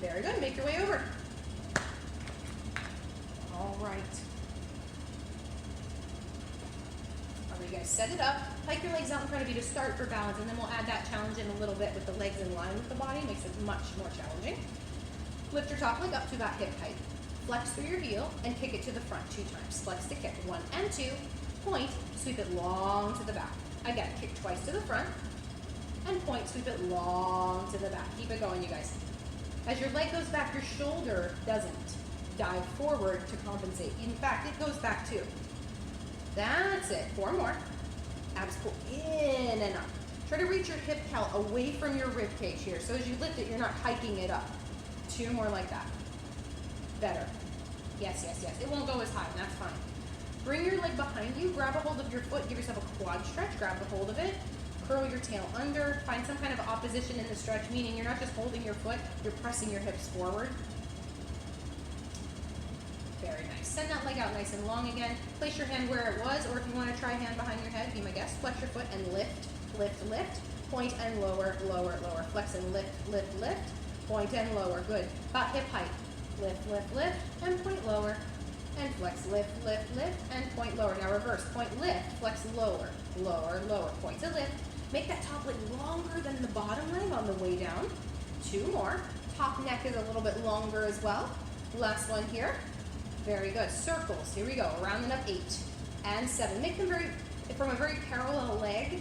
Very good, make your way over. All right. All right, you guys, set it up. Hike your legs out in front of you to start for balance, and then we'll add that challenge in a little bit with the legs in line with the body. Makes it much more challenging. Lift your top leg up to about hip height. Flex through your heel and kick it to the front 2 times. Flex to kick, 1 and 2. Point, sweep it long to the back. Again, kick twice to the front, and point, sweep it long to the back. Keep it going, you guys. As your leg goes back, your shoulder doesn't dive forward to compensate. In fact, it goes back too. That's it. 4 more. Abs pull in and up. Try to reach your hip cal away from your rib cage here. So as you lift it, you're not hiking it up. 2 more like that. Better. Yes, yes, yes. It won't go as high, and that's fine. Bring your leg behind you. Grab a hold of your foot. Give yourself a quad stretch. Grab a hold of it. Curl your tail under. Find some kind of opposition in the stretch, meaning you're not just holding your foot, you're pressing your hips forward. Very nice. Send that leg out nice and long again. Place your hand where it was, or if you want to try hand behind your head, be my guest. Flex your foot and lift, lift, lift. Point and lower, lower, lower. Flex and lift, lift, lift. Point and lower. Good. About hip height. Lift, lift, lift, and point lower. And flex, lift, lift, lift, and point lower. Now reverse. Point, lift, flex, lower, lower, lower. Point to lift. Make that top leg longer than the bottom leg on the way down. 2 more. Top neck is a little bit longer as well. Last one here. Very good. Circles. Here we go. Rounding up 8 and 7. Make them from a very parallel leg,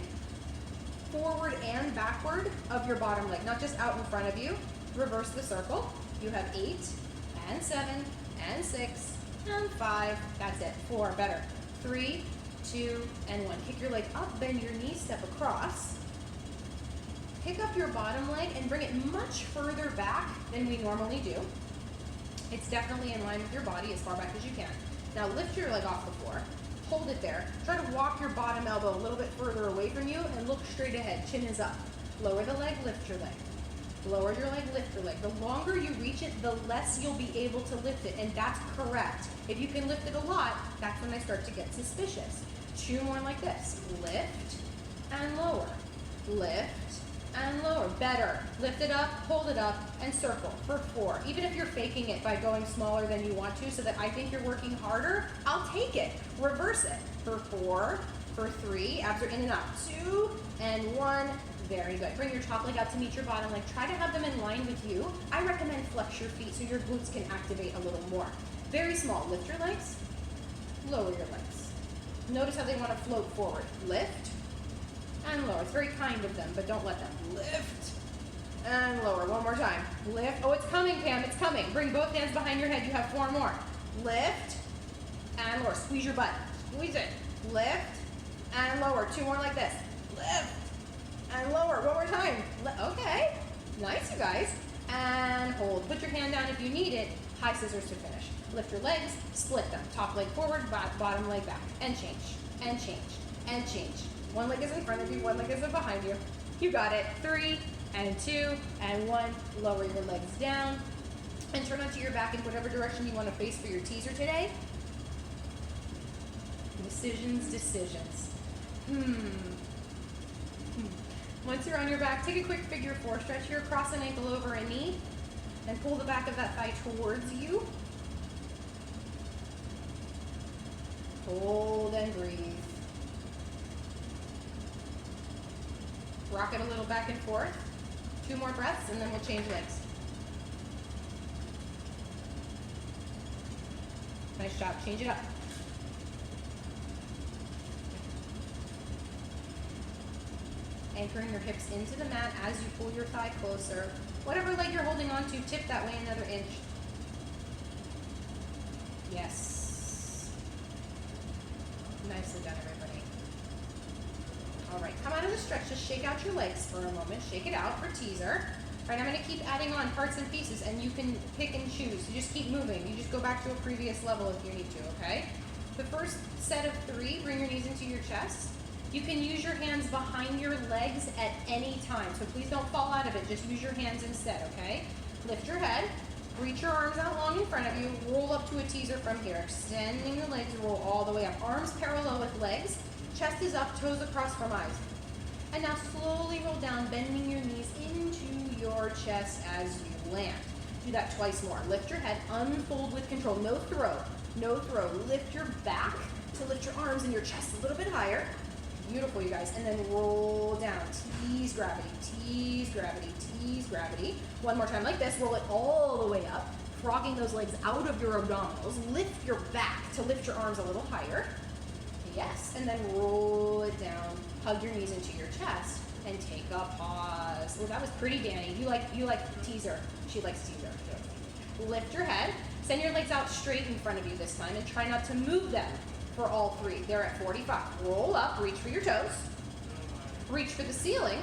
forward and backward of your bottom leg, not just out in front of you. Reverse the circle. You have 8 and 7 and 6 and 5. That's it. 4. Better. 3, 2, and 1. Kick your leg up, bend your knee, step across. Pick up your bottom leg and bring it much further back than we normally do. It's definitely in line with your body as far back as you can. Now lift your leg off the floor. Hold it there. Try to walk your bottom elbow a little bit further away from you and look straight ahead. Chin is up. Lower the leg, lift your leg. Lower your leg, lift your leg. The longer you reach it, the less you'll be able to lift it, and that's correct. If you can lift it a lot, that's when I start to get suspicious. 2 more like this. Lift and lower. Lift and lower. Better. Lift it up, hold it up, and circle for 4. Even if you're faking it by going smaller than you want to so that I think you're working harder, I'll take it. Reverse it for 4, for 3. Abs are in and up. 2 and 1. Very good. Bring your top leg out to meet your bottom leg. Try to have them in line with you. I recommend flex your feet so your glutes can activate a little more. Very small. Lift your legs. Lower your legs. Notice how they want to float forward. Lift and lower. It's very kind of them, but don't let them. Lift and lower. 1 more time. Lift. Oh, it's coming, Pam. It's coming. Bring both hands behind your head. You have 4 more. Lift and lower. Squeeze your butt. Squeeze it. Lift and lower. 2 more like this. Lift and lower. 1 more time. Okay. Nice, you guys. And hold. Put your hand down if you need it. High scissors to finish. Lift your legs. Split them. Top leg forward, bottom leg back. And change. And change. And change. 1 leg is in front of you. 1 leg is behind you. You got it. 3 and 2 and 1. Lower your legs down. And turn onto your back in whatever direction you want to face for your teaser today. Decisions, decisions. Once you're on your back, take a quick figure 4 stretch here. Cross an ankle over a knee and pull the back of that thigh towards you. Hold and breathe. Rock it a little back and forth. 2 more breaths and then we'll change legs. Nice job. Change it up. Anchoring your hips into the mat as you pull your thigh closer. Whatever leg you're holding on to, tip that way another inch. Yes. Nicely done, everybody. All right, come out of the stretch. Just shake out your legs for a moment. Shake it out for teaser. All right, I'm going to keep adding on parts and pieces, and you can pick and choose. You just keep moving. You just go back to a previous level if you need to, okay? The first set of 3, bring your knees into your chest. You can use your hands behind your legs at any time, so please don't fall out of it. Just use your hands instead, okay? Lift your head, reach your arms out long in front of you, roll up to a teaser from here, extending the legs, roll all the way up. Arms parallel with legs, chest is up, toes across from eyes. And now slowly roll down, bending your knees into your chest as you land. Do that twice more. Lift your head, unfold with control. No throw, no throw. Lift your back to lift your arms and your chest a little bit higher. Beautiful, you guys. And then roll down. Tease gravity, tease gravity, tease gravity. One more time like this. Roll it all the way up, frogging those legs out of your abdominals. Lift your back to lift your arms a little higher. Yes, and then roll it down. Hug your knees into your chest and take a pause. Oh, that was pretty, Danny. You like teaser. She likes teaser. Lift your head. Send your legs out straight in front of you this time and try not to move them for all three. They're at 45. Roll up, reach for your toes. Reach for the ceiling.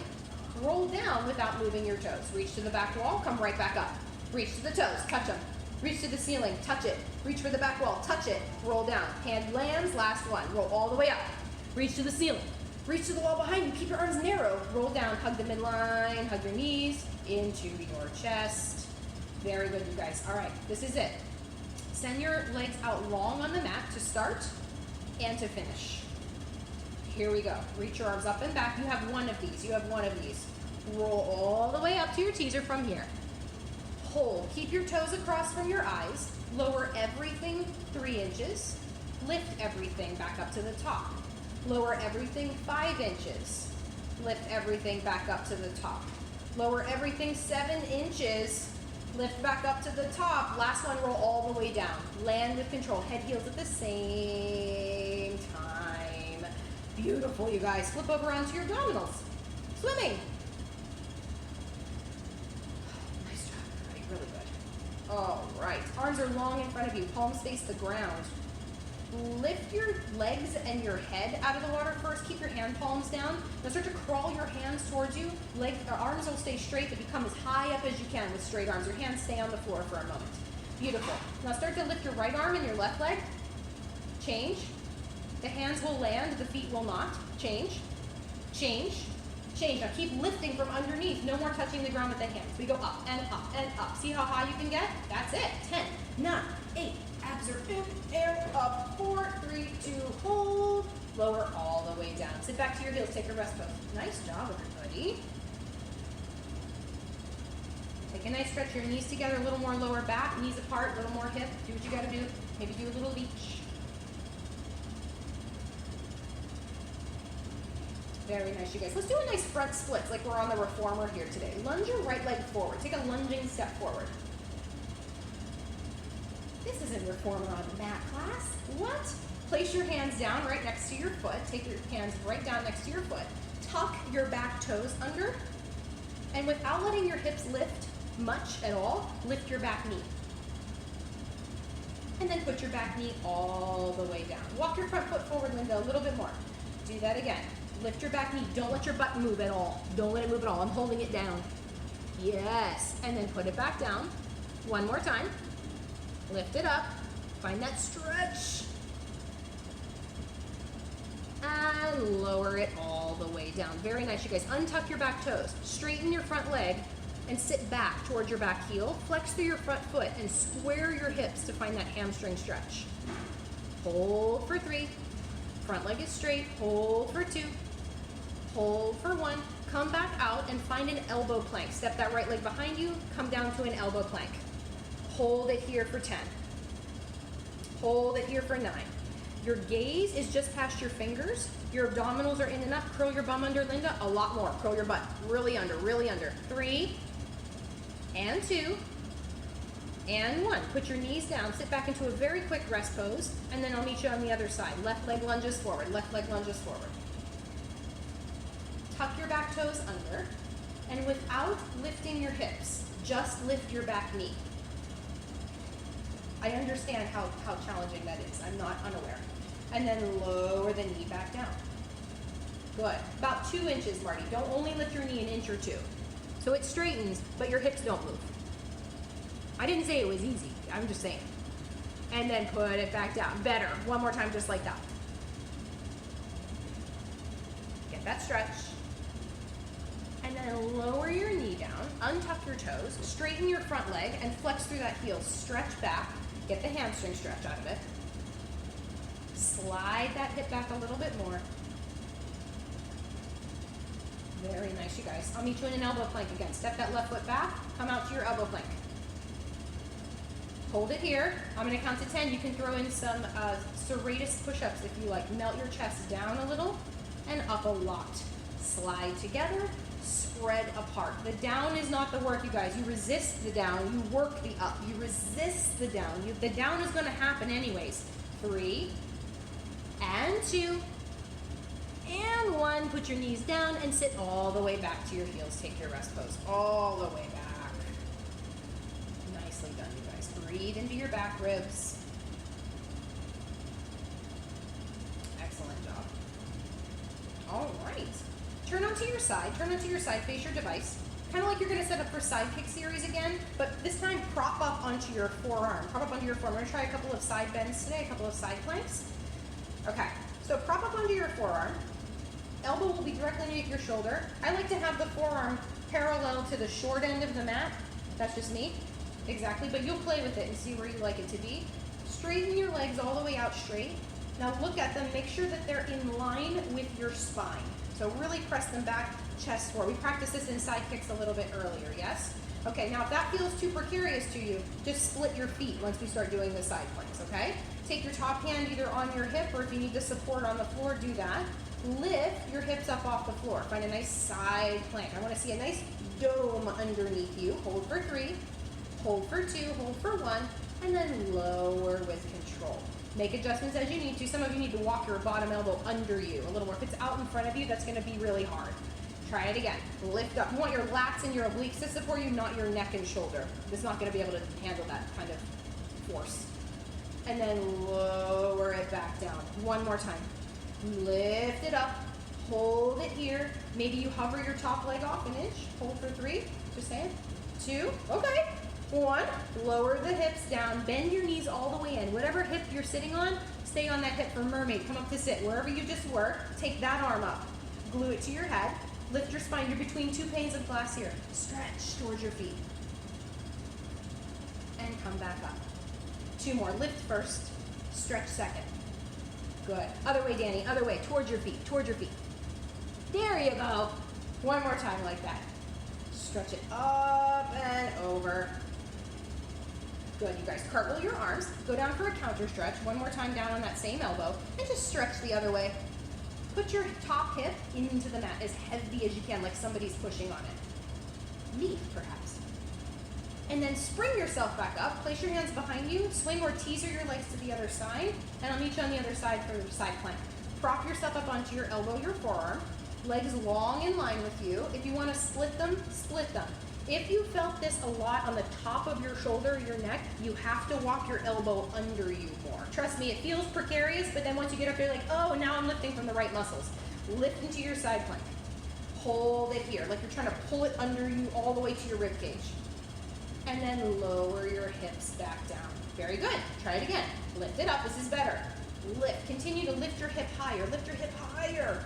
Roll down without moving your toes. Reach to the back wall, come right back up. Reach to the toes, touch them. Reach to the ceiling, touch it. Reach for the back wall, touch it. Roll down. Hand lands, last one. Roll all the way up. Reach to the ceiling. Reach to the wall behind you. Keep your arms narrow. Roll down, hug the midline, hug your knees into your chest. Very good, you guys. All right, this is it. Send your legs out long on the mat to start and to finish. Here we go. Reach your arms up and back. You have one of these. You have one of these. Roll all the way up to your teaser from here. Hold. Keep your toes across from your eyes. Lower everything 3 inches. Lift everything back up to the top. Lower everything 5 inches. Lift everything back up to the top. Lower everything 7 inches. Lift back up to the top. Last one, roll all the way down. Land with control. Head, heels at the same time. Beautiful, you guys. Flip over onto your abdominals. Swimming. Nice job, everybody. Really good. All right. Arms are long in front of you. Palms face the ground. Lift your legs and your head out of the water first. Keep your hand palms down. Now start to crawl your hands towards you. Arms will stay straight, but become as high up as you can with straight arms. Your hands stay on the floor for a moment. Beautiful. Now start to lift your right arm and your left leg. Change. The hands will land, the feet will not. Change. Change. Change. Now keep lifting from underneath. No more touching the ground with the hands. We go up and up and up. See how high you can get? That's it. 10, 9, 8. Abs are in and up. 4, 3, 2, hold. Lower all the way down. Sit back to your heels. Take a rest pose. Nice job, everybody. Take a nice stretch. Your knees together, a little more lower back, knees apart, a little more hip. Do what you gotta do. Maybe do a little leech. Very nice, you guys. Let's do a nice front splits like we're on the reformer here today. Lunge your right leg forward. Take a lunging step forward. This isn't reformer on the mat class. What? Place your hands down right next to your foot. Take your hands right down next to your foot. Tuck your back toes under. And without letting your hips lift much at all, lift your back knee. And then put your back knee all the way down. Walk your front foot forward, Linda, a little bit more. Do that again. Lift your back knee. Don't let your butt move at all. Don't let it move at all. I'm holding it down. Yes. And then put it back down. One more time. Lift it up. Find that stretch. And lower it all the way down. Very nice, you guys. Untuck your back toes. Straighten your front leg and sit back towards your back heel. Flex through your front foot and square your hips to find that hamstring stretch. Hold for 3. Front leg is straight. Hold for 2. Hold for 1. Come back out and find an elbow plank. Step that right leg behind you. Come down to an elbow plank. Hold it here for 10. Hold it here for 9. Your gaze is just past your fingers. Your abdominals are in and up. Curl your bum under, Linda. A lot more. Curl your butt. Really under, really under. 3 and 2 and 1. Put your knees down. Sit back into a very quick rest pose, and then I'll meet you on the other side. Left leg lunges forward. Left leg lunges forward. Tuck your back toes under, and without lifting your hips, just lift your back knee. I understand how challenging that is. I'm not unaware. And then lower the knee back down. Good. About 2 inches, Marty. Don't only lift your knee an inch or 2. So it straightens, but your hips don't move. I didn't say it was easy. I'm just saying. And then put it back down. Better. One more time, just like that. Get that stretch. And then lower your knee down. Untuck your toes. Straighten your front leg and flex through that heel. Stretch back. Get the hamstring stretch out of it. Slide that hip back a little bit more. Very nice, you guys. I'll meet you in an elbow plank again. Step that left foot back. Come out to your elbow plank. Hold it here. I'm gonna count to 10. You can throw in some serratus push-ups if you like. Melt your chest down a little and up a lot. Slide together, spread apart. The down is not the work, you guys. You resist the down, you work the up. You resist the down. The down is gonna happen anyways. 3, and 2, and 1. Put your knees down and sit all the way back to your heels. Take your rest pose all the way back. Nicely done, you guys. Breathe into your back ribs. Excellent job. All right. Turn onto your side. Turn onto your side. Face your device. Kind of like you're going to set up for side kick series again, but this time prop up onto your forearm. Prop up onto your forearm. We're going to try a couple of side bends today, a couple of side planks. Okay, so prop up onto your forearm. Elbow will be directly underneath your shoulder. I like to have the forearm parallel to the short end of the mat. That's just me. Exactly, but you'll play with it and see where you like it to be. Straighten your legs all the way out straight. Now look at them. Make sure that they're in line with your spine. So really press them back, chest forward. We practiced this in side kicks a little bit earlier, yes? Okay, now if that feels too precarious to you, just split your feet once we start doing the side planks, okay? Take your top hand either on your hip, or if you need the support on the floor, do that. Lift your hips up off the floor. Find a nice side plank. I want to see a nice dome underneath you. Hold for 3, hold for 2, hold for 1, and then lower with control. Make adjustments as you need to. Some of you need to walk your bottom elbow under you a little more. If it's out in front of you, that's going to be really hard. Try it again. Lift up. You want your lats and your obliques to support you, not your neck and shoulder. It's not going to be able to handle that kind of force. And then lower it back down. One more time. Lift it up. Hold it here. Maybe you hover your top leg off an inch. Hold for 3. Just saying. 2. Okay. 1. Lower the hips down. Bend your knees all the way in. Whatever hip you're sitting on, stay on that hip for mermaid. Come up to sit. Wherever you just were, take that arm up. Glue it to your head. Lift your spine. You're between 2 panes of glass here. Stretch towards your feet. And come back up. 2 more. Lift first. Stretch second. Good. Other way, Danny. Other way. Towards your feet. Towards your feet. There you go. One more time like that. Stretch it up and over. Good, you guys. Cartwheel your arms. Go down for a counter stretch. One more time down on that same elbow. And just stretch the other way. Put your top hip into the mat as heavy as you can, like somebody's pushing on it. Me, perhaps. And then spring yourself back up. Place your hands behind you. Swing or teaser your legs to the other side. And I'll meet you on the other side for the side plank. Prop yourself up onto your elbow, your forearm. Legs long in line with you. If you want to split them, split them. If you felt this a lot on the top of your shoulder, your neck, you have to walk your elbow under you more. Trust me, it feels precarious, but then once you get up there, you're like, oh, now I'm lifting from the right muscles. Lift into your side plank. Hold it here, like you're trying to pull it under you all the way to your rib cage. And then lower your hips back down. Very good. Try it again. Lift it up. This is better. Lift. Continue to lift your hip higher. Lift your hip higher.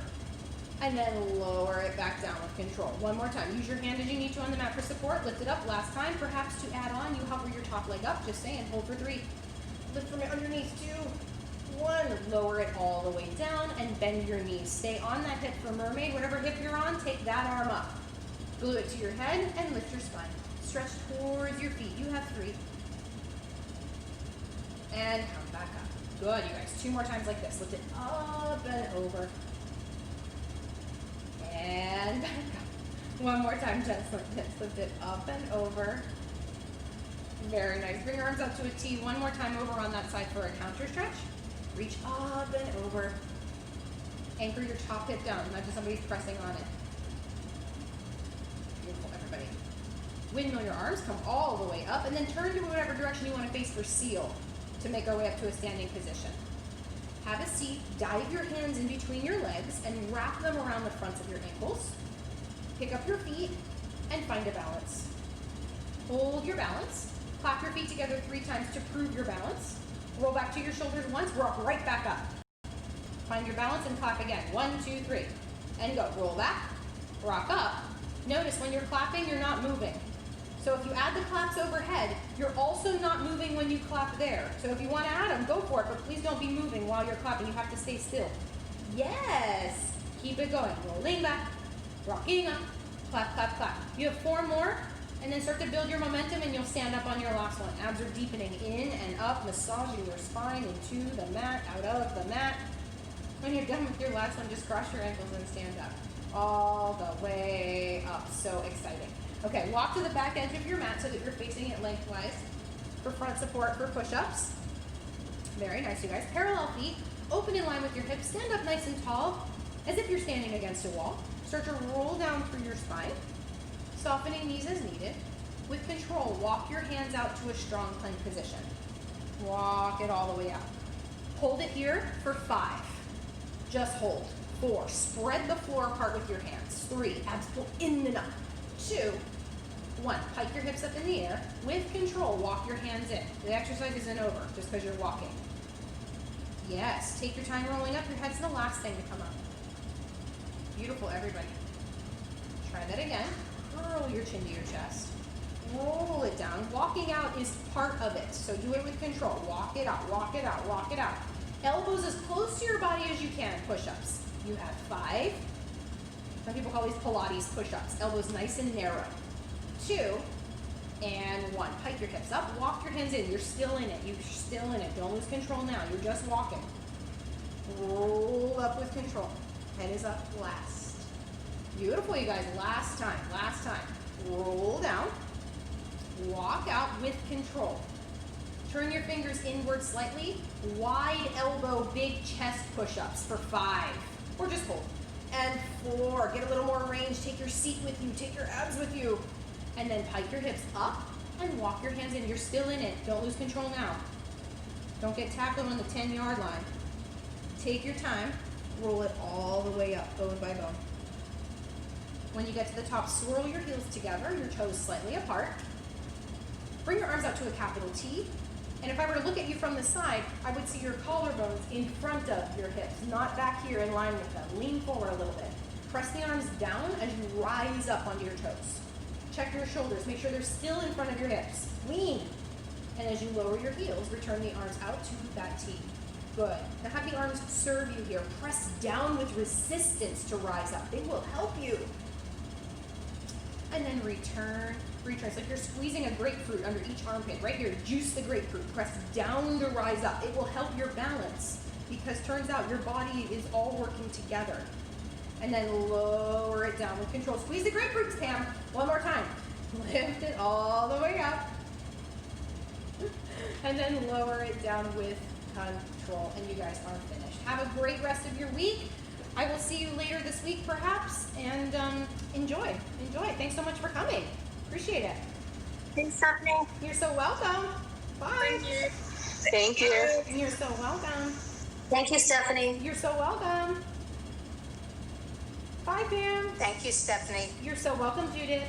And then lower it back down with control. One more time. Use your hand as you need to on the mat for support. Lift it up. Last time, perhaps to add on, you hover your top leg up. Just saying. Hold for 3. Lift from underneath. 2, 1. Lower it all the way down and bend your knees. Stay on that hip for mermaid. Whatever hip you're on, take that arm up. Glue it to your head and lift your spine. Stretch towards your feet. You have 3. And come back up. Good, you guys. 2 more times like this. Lift it up and over. And back up. One more time, just like this. Lift it up and over. Very nice. Bring your arms up to a T. One more time over on that side for a counter stretch. Reach up and over. Anchor your top hip down. Imagine somebody's pressing on it. Beautiful, everybody. Windmill your arms. Come all the way up. And then turn to whatever direction you want to face for seal to make our way up to a standing position. Have a seat, dive your hands in between your legs and wrap them around the fronts of your ankles. Pick up your feet and find a balance. Hold your balance. Clap your feet together 3 times to prove your balance. Roll back to your shoulders once, rock right back up. Find your balance and clap again. 1, 2, 3. And go. Roll back, rock up. Notice when you're clapping, you're not moving. So if you add the claps overhead, you're also not moving when you clap there. So if you want to add them, go for it, but please don't be moving while you're clapping. You have to stay still. Yes! Keep it going. Rolling back, rocking up, clap, clap, clap. You have 4 more, And then start to build your momentum and you'll stand up on your last one. Abs are deepening in and up, massaging your spine into the mat, out of the mat. When you're done with your last one, just cross your ankles and stand up. All the way up. So exciting. Okay, walk to the back edge of your mat so that you're facing it lengthwise for front support for push-ups. Very nice, you guys. Parallel feet, open in line with your hips. Stand up nice and tall as if you're standing against a wall. Start to roll down through your spine. Softening knees as needed. With control, walk your hands out to a strong plank position. Walk it all the way out. Hold it here for 5. Just hold. 4, spread the floor apart with your hands. 3, abs pull in and up. 2, 1, pike your hips up in the air. With control, walk your hands in. The exercise isn't over just because you're walking. Yes, take your time rolling up. Your head's the last thing to come up. Beautiful, everybody. Try that again. Curl your chin to your chest. Roll it down. Walking out is part of it, so do it with control. Walk it out, walk it out, walk it out. Elbows as close to your body as you can. Push-ups. You have 5. Some people call these Pilates push-ups. Elbows nice and narrow. 2 and 1. Pike your hips up. Walk your hands in. You're still in it. You're still in it. Don't lose control now. You're just walking. Roll up with control. Head is up last. Beautiful, you guys. Last time, last time. Roll down. Walk out with control. Turn your fingers inward slightly. Wide elbow, big chest push-ups for 5. Or just hold. And 4. Get a little more range. Take your seat with you. Take your abs with you. And then pike your hips up and walk your hands in. You're still in it. Don't lose control now. Don't get tackled on the 10-yard line. Take your time. Roll it all the way up, bone by bone. When you get to the top, swirl your heels together, your toes slightly apart. Bring your arms out to a capital T. And if I were to look at you from the side, I would see your collarbones in front of your hips, not back here in line with them. Lean forward a little bit. Press the arms down as you rise up onto your toes. Check your shoulders. Make sure they're still in front of your hips. Lean. And as you lower your heels, return the arms out to that T. Good. Now have the arms serve you here. Press down with resistance to rise up. They will help you. And then return. It's like you're squeezing a grapefruit under each armpit. Right here, juice the grapefruit. Press down to rise up. It will help your balance because turns out your body is all working together. And then lower it down with control. Squeeze the grapefruits, Pam. One more time. Lift it all the way up. And then lower it down with control. And you guys are finished. Have a great rest of your week. I will see you later this week, perhaps, and enjoy. Thanks so much for coming. Appreciate it. Thanks, Stephanie. You're so welcome. Bye. Thank you. You're so welcome. Thank you, Stephanie. You're so welcome. Bye, Pam. Thank you, Stephanie. You're so welcome, Judith.